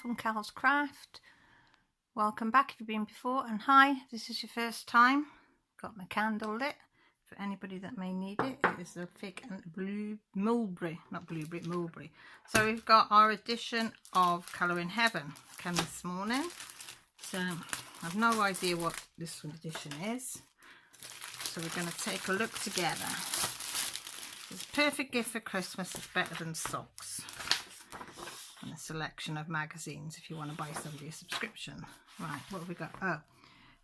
from Cal's Craft. Welcome back if you've been before, and hi, this is your first time. Got my candle lit for anybody that may need it. It is the fig and blue mulberry, not blueberry, mulberry. So we've got our edition of Colouring Heaven came this morning. So I've no idea what this edition is. So we're going to take a look together. It's a perfect gift for Christmas. It's better than socks. And a selection of magazines if you want to buy somebody a subscription. Right, what have we got? Oh,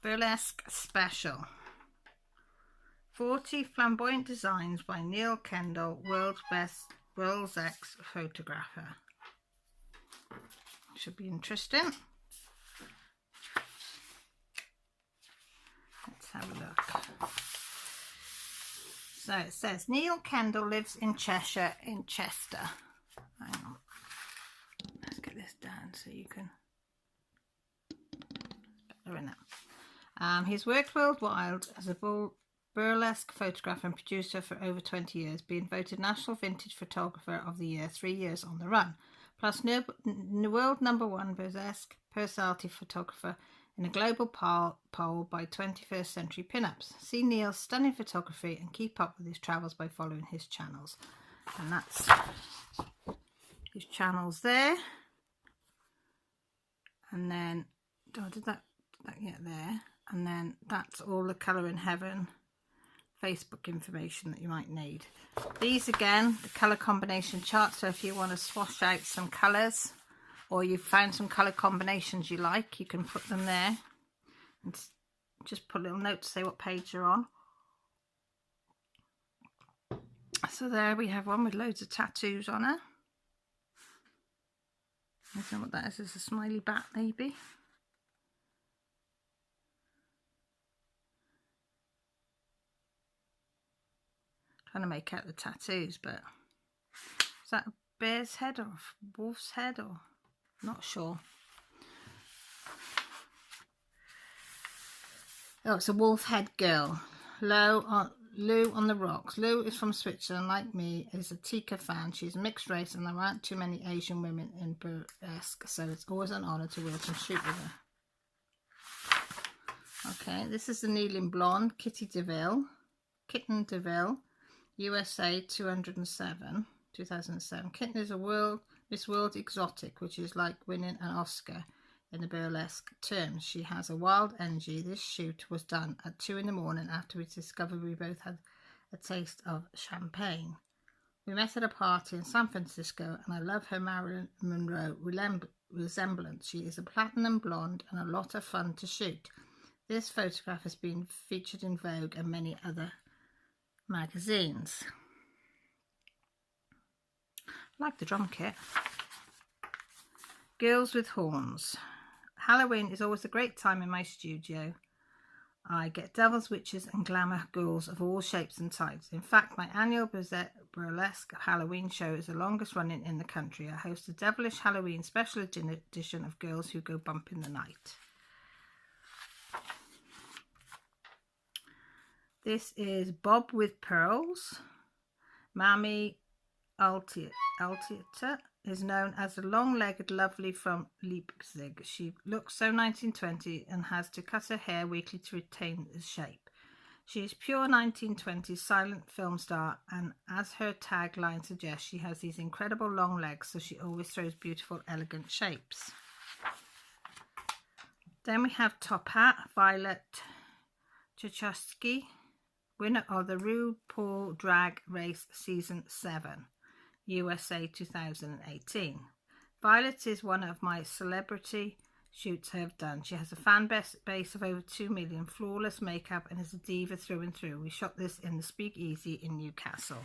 Burlesque Special. 40 flamboyant designs by Neil Kendall, world's ex photographer. Should be interesting. Let's have a look. So it says Neil Kendall lives in Cheshire in Chester. Hang on. Let's get this down so you can. Better in it. He's worked worldwide as a burlesque photographer and producer for over 20 years, being voted National Vintage Photographer of the Year 3 years on the run, plus world #1 burlesque personality photographer in a global poll by 21st Century Pinups. See Neil's stunning photography and keep up with his travels by following his channels. And that's his channels there. And then, oh, did that get there? And then that's all the Colouring Heaven Facebook information that you might need. These again, the colour combination chart. So if you want to swash out some colours, or you've found some colour combinations you like, you can put them there and just put a little note to say what page you're on. So there we have one with loads of tattoos on her. I don't know what that is. It's a smiley bat maybe. Trying to make out the tattoos, but is that a bear's head or a wolf's head, or not sure. Oh, it's a wolf head girl. Lou on the rocks. Lou is from Switzerland, like me, is a Tika fan. She's mixed race and there aren't too many Asian women in burlesque, so it's always an honour to work and shoot with her. Okay, this is the Kneeling Blonde, Kitten DeVille, USA 2007. Kitten is a Miss World Exotic, which is like winning an Oscar in the burlesque terms. She has a wild energy. This shoot was done at 2 in the morning after we discovered we both had a taste of champagne. We met at a party in San Francisco and I love her Marilyn Monroe resemblance. She is a platinum blonde and a lot of fun to shoot. This photograph has been featured in Vogue and many other magazines. I like the drum kit. Girls with Horns. Halloween is always a great time in my studio. I get devils, witches and glamour girls of all shapes and types. In fact, my annual burlesque Halloween show is the longest running in the country. I host a devilish Halloween special edition of girls who go bump in the night. This is Bob with Pearls. Mammy Altieta is known as the long-legged lovely from Leipzig. She looks so 1920 and has to cut her hair weekly to retain the shape. She is pure 1920s silent film star, and as her tagline suggests, she has these incredible long legs, so she always throws beautiful, elegant shapes. Then we have Top Hat, Violet Czechoski, winner of the RuPaul Drag Race Season 7. USA 2018. Violet is one of my celebrity shoots I have done. She has a fan base of over 2 million, flawless makeup, and is a diva through and through. We shot this in the Speakeasy in Newcastle.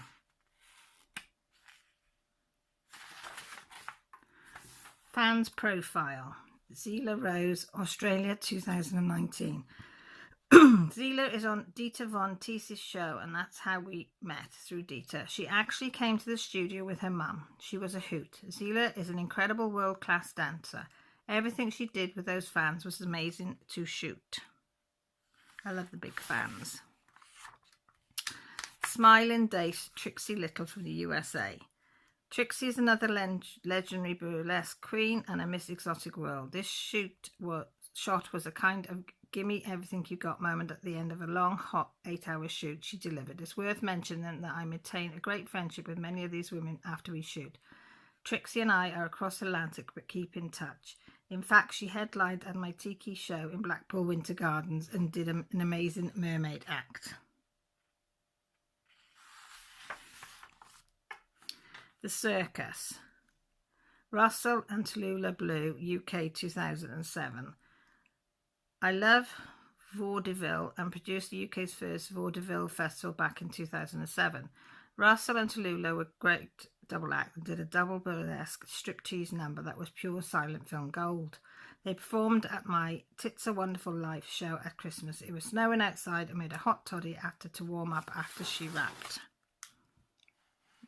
Fans profile. Zila Rose, Australia 2019. Zila is on Dita Von Teese's show, and that's how we met, through Dita. She actually came to the studio with her mum. She was a hoot. Zila is an incredible world-class dancer. Everything she did with those fans was amazing to shoot. I love the big fans. Smiling Dace, Trixie Little from the USA. Trixie is another legendary burlesque queen and a Miss Exotic World. This shot was a kind of gimme everything you got moment at the end of a long, hot 8-hour shoot she delivered. It's worth mentioning that I maintain a great friendship with many of these women after we shoot. Trixie and I are across the Atlantic but keep in touch. In fact, she headlined at my tiki show in Blackpool Winter Gardens and did an amazing mermaid act. The Circus. Russell and Tallulah Blue, UK 2007. I love vaudeville and produced the UK's first vaudeville festival back in 2007. Russell and Tallulah were great double act and did a double burlesque striptease number that was pure silent film gold. They performed at my Tits a Wonderful Life show at Christmas. It was snowing outside and made a hot toddy after to warm up after she rapped.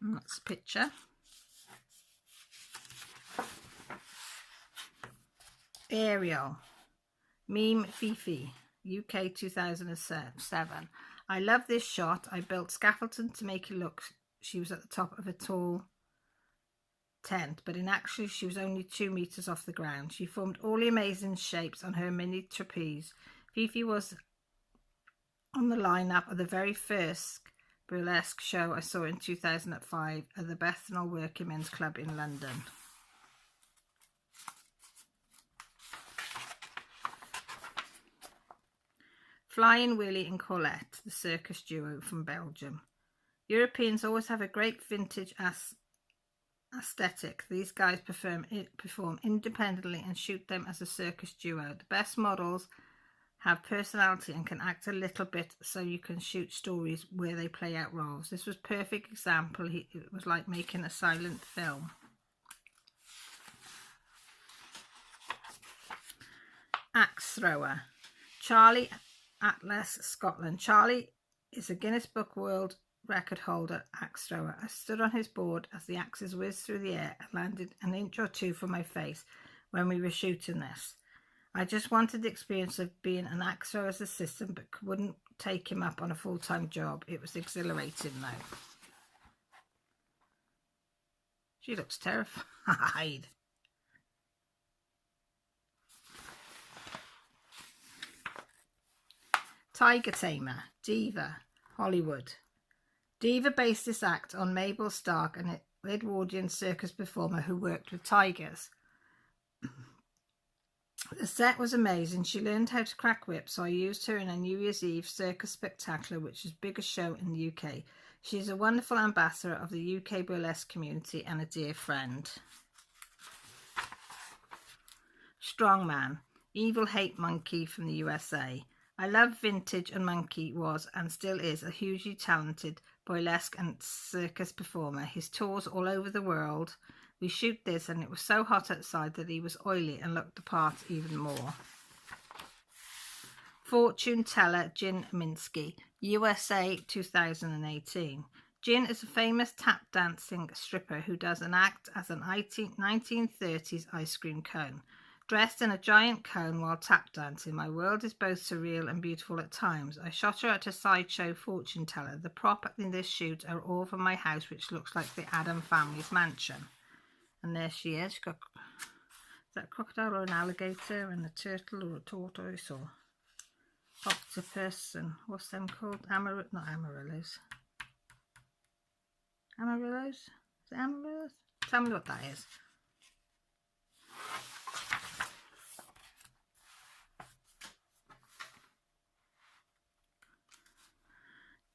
And that's a picture. Ariel. Meme Fifi, UK 2007. I love this shot. I built scaffolding to make it look she was at the top of a tall tent, but in actually she was only 2 meters off the ground. She formed all the amazing shapes on her mini trapeze. Fifi was on the lineup of the very first burlesque show I saw in 2005 at the Bethnal Working Men's Club in London. Flying Willy and Colette, the circus duo from Belgium. Europeans always have a great vintage aesthetic. These guys perform independently and shoot them as a circus duo. The best models have personality and can act a little bit, so you can shoot stories where they play out roles. This was a perfect example. It was like making a silent film. Axe thrower. Charlie Atlas, Scotland. Charlie is a Guinness Book World Record holder axe thrower. I stood on his board as the axes whizzed through the air and landed an inch or two from my face when we were shooting this. I just wanted the experience of being an axe thrower's assistant, but wouldn't take him up on a full-time job. It was exhilarating though. She looks terrified. Tiger Tamer, Diva, Hollywood. Diva based this act on Mabel Stark, an Edwardian circus performer who worked with tigers. The set was amazing. She learned how to crack whips, so I used her in a New Year's Eve circus spectacular, which is the biggest show in the UK. She is a wonderful ambassador of the UK burlesque community and a dear friend. Strongman, Evil Hate Monkey from the USA. I love vintage, and Monkey was and still is a hugely talented burlesque and circus performer. His tours all over the world. We shoot this and it was so hot outside that he was oily and looked the part even more. Fortune Teller Jin Minsky, USA 2018. Jin is a famous tap dancing stripper who does an act as an 1930s ice cream cone. Dressed in a giant cone while tap dancing, my world is both surreal and beautiful at times. I shot her at a sideshow fortune teller. The prop in this shoot are all from my house, which looks like the Adam family's mansion. And there she is. She's got, is that a crocodile or an alligator, and a turtle or a tortoise or octopus, and what's them called? Not Amarillos. Amarillos? Is it Amarillos? Tell me what that is.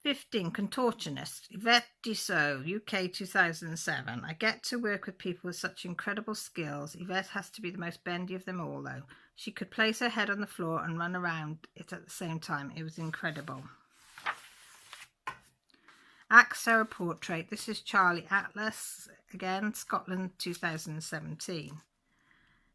Contortionist, Yvette Dussault, UK 2007. I get to work with people with such incredible skills. Yvette has to be the most bendy of them all, though. She could place her head on the floor and run around it at the same time. It was incredible. Axe Thrower Portrait. This is Charlie Atlas, again, Scotland 2017.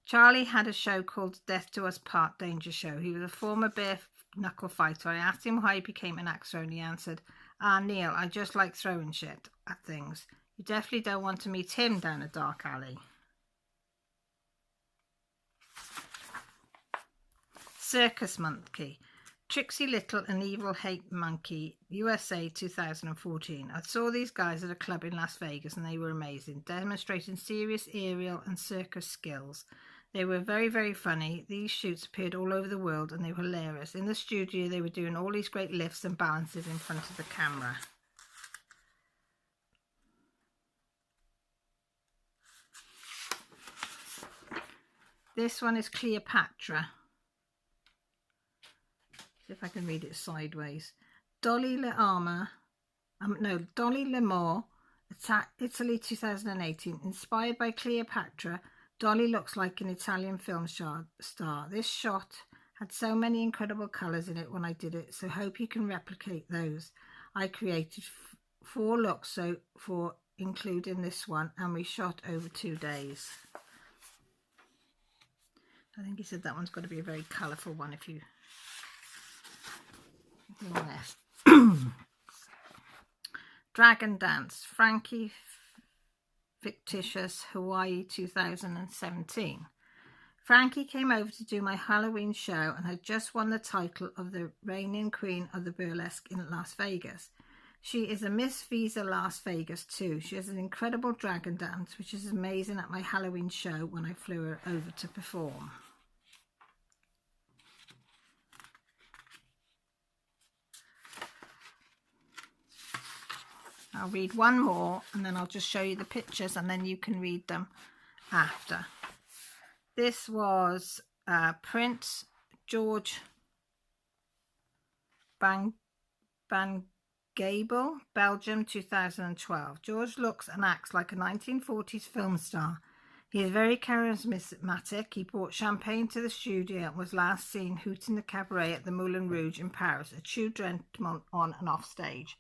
Charlie had a show called Death to Us Part Danger Show. He was a former bare knuckle fighter. I asked him why he became an axe thrower and he answered, Neil, I just like throwing shit at things. You definitely don't want to meet him down a dark alley. Circus Monkey. Trixie Little and Evil Hate Monkey, USA 2014. I saw these guys at a club in Las Vegas and they were amazing, demonstrating serious aerial and circus skills. They were very, very funny. These shoots appeared all over the world and they were hilarious. In the studio, they were doing all these great lifts and balances in front of the camera. This one is Cleopatra. See if I can read it sideways. Dolly L'Amour, Dolly L'Amour, Italy 2018. Inspired by Cleopatra, Dolly looks like an Italian film star. This shot had so many incredible colours in it when I did it, so hope you can replicate those. I created 4 looks for including this one, and we shot over 2 days. I think he said that one's got to be a very colourful one if you... Dragon Dance, Frankie Fictitious, Hawaii 2017. Frankie came over to do my Halloween show and had just won the title of the reigning queen of the burlesque in Las Vegas. She is a Miss Visa Las Vegas too. She has an incredible dragon dance, which is amazing at my Halloween show when I flew her over to perform. I'll read one more and then I'll just show you the pictures and then you can read them after. This was Prince George Van Gabel, Belgium 2012. George looks and acts like a 1940s film star. He is very charismatic. He brought champagne to the studio and was last seen hooting the cabaret at the Moulin Rouge in Paris, a true gentleman on and off stage.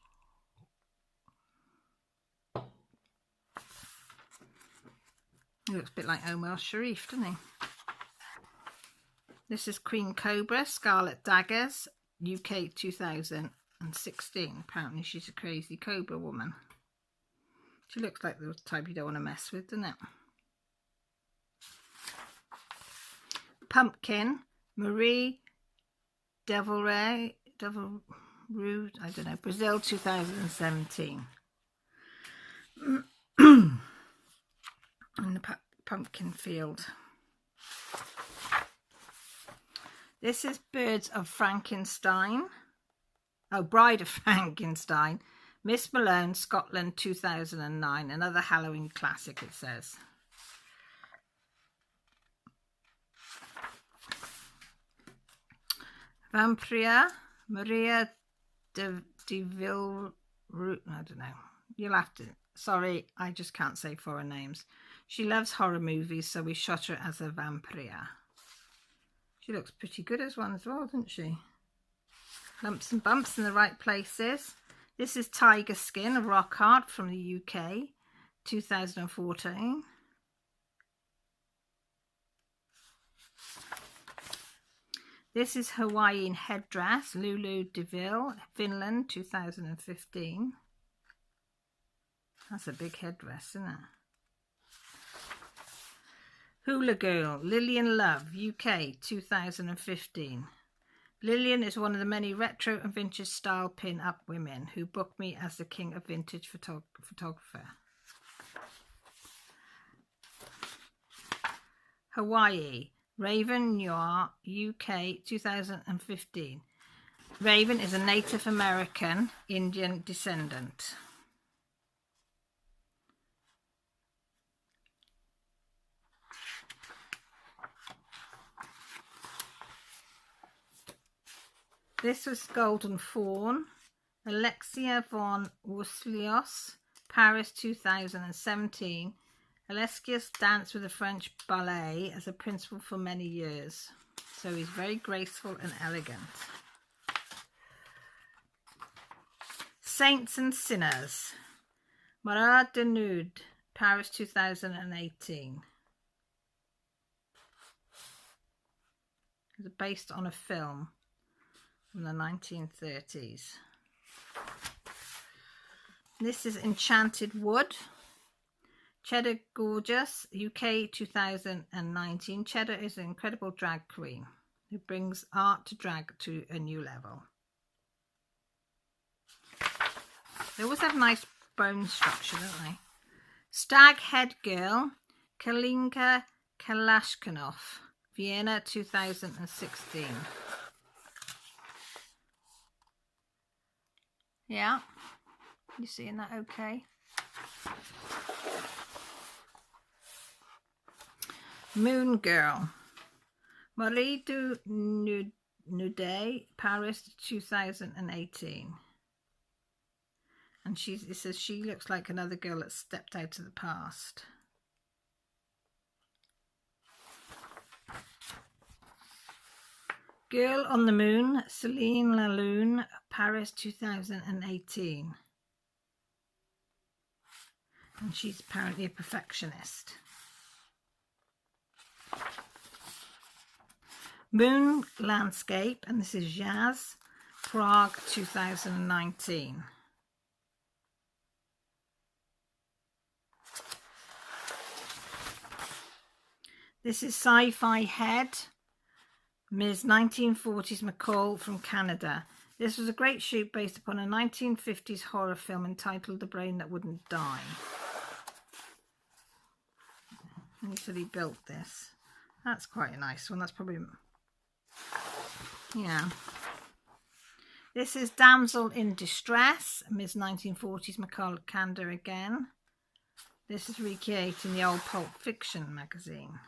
He looks a bit like Omar Sharif, doesn't he? This is Queen Cobra, Scarlet Daggers, UK 2016. Apparently she's a crazy cobra woman. She looks like the type you don't want to mess with, doesn't it? Pumpkin, Marie Devilrue, I don't know, Brazil 2017. In the pumpkin field. This is Birds of Frankenstein. Oh, Bride of Frankenstein. Miss Malone, Scotland 2009. Another Halloween classic, it says. Vampire, Maria de Ville, I don't know. You'll have to. Sorry, I just can't say foreign names. She loves horror movies, so we shot her as a vampire. She looks pretty good as one as well, doesn't she? Lumps and bumps in the right places. This is Tiger Skin, a rock art from the UK, 2014. This is Hawaiian Headdress, Lulu DeVille, Finland, 2015. That's a big headdress, isn't it? Hula Girl, Lillian Love, UK, 2015. Lillian is one of the many retro and vintage style pin-up women who booked me as the king of vintage photographer. Hawaii, Raven Noir, UK, 2015. Raven is a Native American Indian descendant. This was Golden Fawn, Alexia von Worslios, Paris 2017. Alexius danced with the French ballet as a principal for many years, so he's very graceful and elegant. Saints and Sinners, Marat de Nude, Paris 2018. It's based on a film from the 1930s. This is Enchanted Wood, Cheddar Gorgeous, UK 2019. Cheddar is an incredible drag queen. who brings art to drag to a new level. They always have nice bone structure, don't they? Stag Head Girl, Kalinka Kalashnikov, Vienna 2016. Yeah, you seeing that okay? Moon Girl, Marie du Nude, Paris 2018. And it says she looks like another girl that stepped out of the past. Girl on the Moon, Céline Lalune, Paris 2018. And she's apparently a perfectionist. Moon Landscape, and this is Jazz, Prague 2019. This is Sci-Fi Head, Ms. 1940s McCall from Canada. This was a great shoot based upon a 1950s horror film entitled The Brain That Wouldn't Die. And he said he built this. That's quite a nice one. That's probably, yeah. This is Damsel in Distress, Ms. 1940s McCall Canada again. This is recreating the old Pulp Fiction magazine.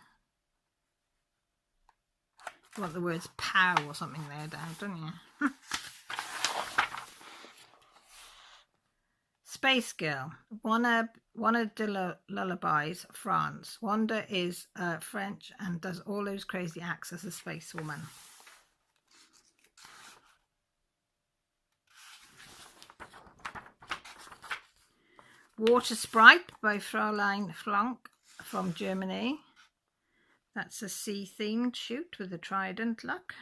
You want the words pow or something there down, don't you? Space Girl, Wanda de Lullabies, France. Wanda is French and does all those crazy acts as a space woman. Water Sprite by Fräulein Flank from Germany. That's a sea-themed shoot with a trident look.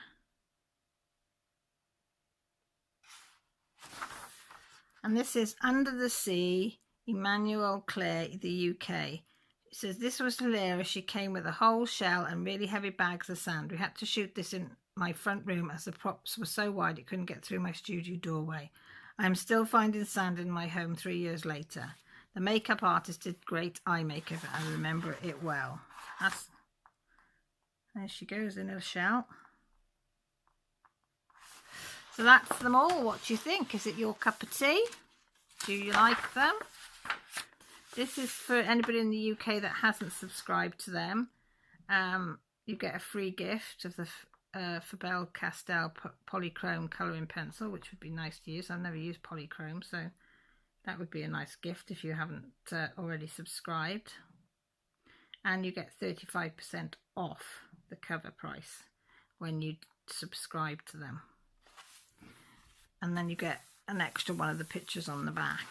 And this is Under the Sea, Emmanuel Clare, the UK. It says, this was hilarious. She came with a whole shell and really heavy bags of sand. We had to shoot this in my front room as the props were so wide it couldn't get through my studio doorway. I am still finding sand in my home 3 years later. The makeup artist did great eye makeup. I remember it well. There she goes in her shell. So that's them all. What do you think? Is it your cup of tea? Do you like them? This is for anybody in the UK that hasn't subscribed to them. You get a free gift of the Faber-Castell Polychrome colouring pencil, which would be nice to use. I've never used polychrome, so that would be a nice gift if you haven't already subscribed. And you get 35% off the cover price when you subscribe to them. And then you get an extra one of the pictures on the back.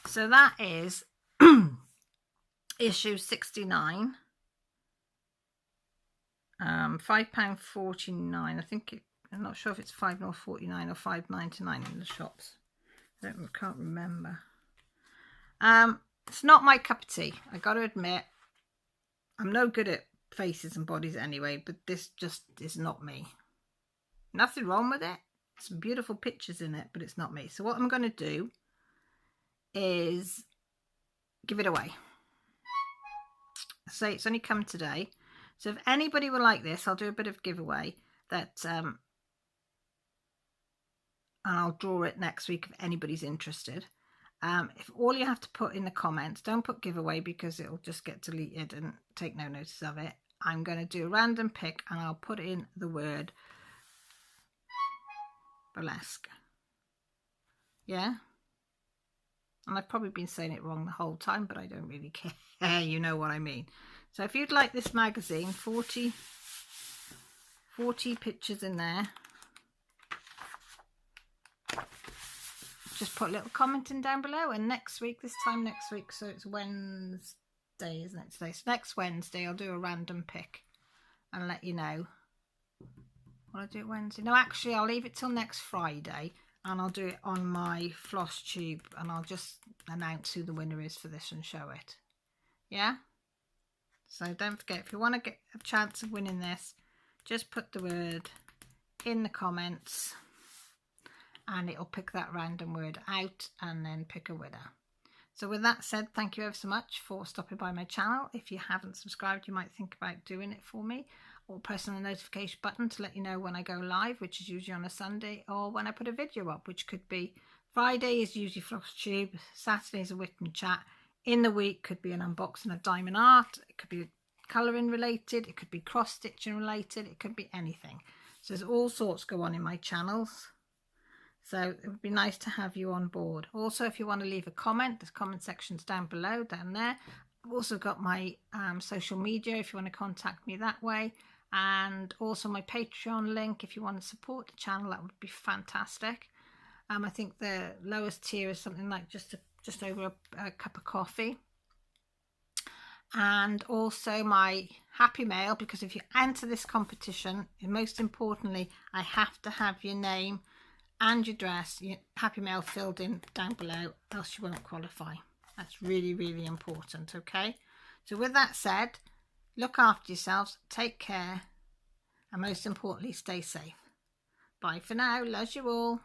So that is issue 69. £5.49. I think I'm not sure if it's £5.49 or £5.99 in the shops. I can't remember. It's not my cup of tea. I got to admit, I'm no good at faces and bodies anyway, but this just is not me. Nothing wrong with it. Some beautiful pictures in it, but it's not me. So what I'm going to do is give it away. So it's only come today. So if anybody would like this, I'll do a bit of giveaway that, and I'll draw it next week if anybody's interested. If all you have to put in the comments, don't put giveaway because it'll just get deleted and take no notice of it. I'm going to do a random pick and I'll put in the word burlesque. Yeah? And I've probably been saying it wrong the whole time, but I don't really care. You know what I mean. So if you'd like this magazine, 40 pictures in there. Just put a little comment in down below. And next week, this time next week, so it's Wednesday, isn't it today? So next Wednesday, I'll do a random pick and let you know. Will I do it Wednesday? No, actually, I'll leave it till next Friday. And I'll do it on my floss tube. And I'll just announce who the winner is for this and show it. Yeah? So don't forget, if you want to get a chance of winning this, just put the word in the comments and it'll pick that random word out and then pick a winner. So with that said, thank you ever so much for stopping by my channel. If you haven't subscribed, you might think about doing it for me, or pressing the notification button to let you know when I go live, which is usually on a Sunday, or when I put a video up, which could be Friday is usually FlossTube, Saturday is a Wit and Chat. In the week could be an unboxing of diamond art, it could be colouring related, it could be cross stitching related, it could be anything. So there's all sorts go on in my channels. So it would be nice to have you on board. Also, if you want to leave a comment, the comment section's down below, down there. I've also got my social media if you want to contact me that way. And also my Patreon link if you want to support the channel, that would be fantastic. I think the lowest tier is something like just over a cup of coffee. And also my happy mail, because if you enter this competition, and most importantly, I have to have your name and your address, your happy mail filled in down below, else you won't qualify. That's really, really important, okay? So with that said, look after yourselves, take care, and most importantly, stay safe. Bye for now. Love you all.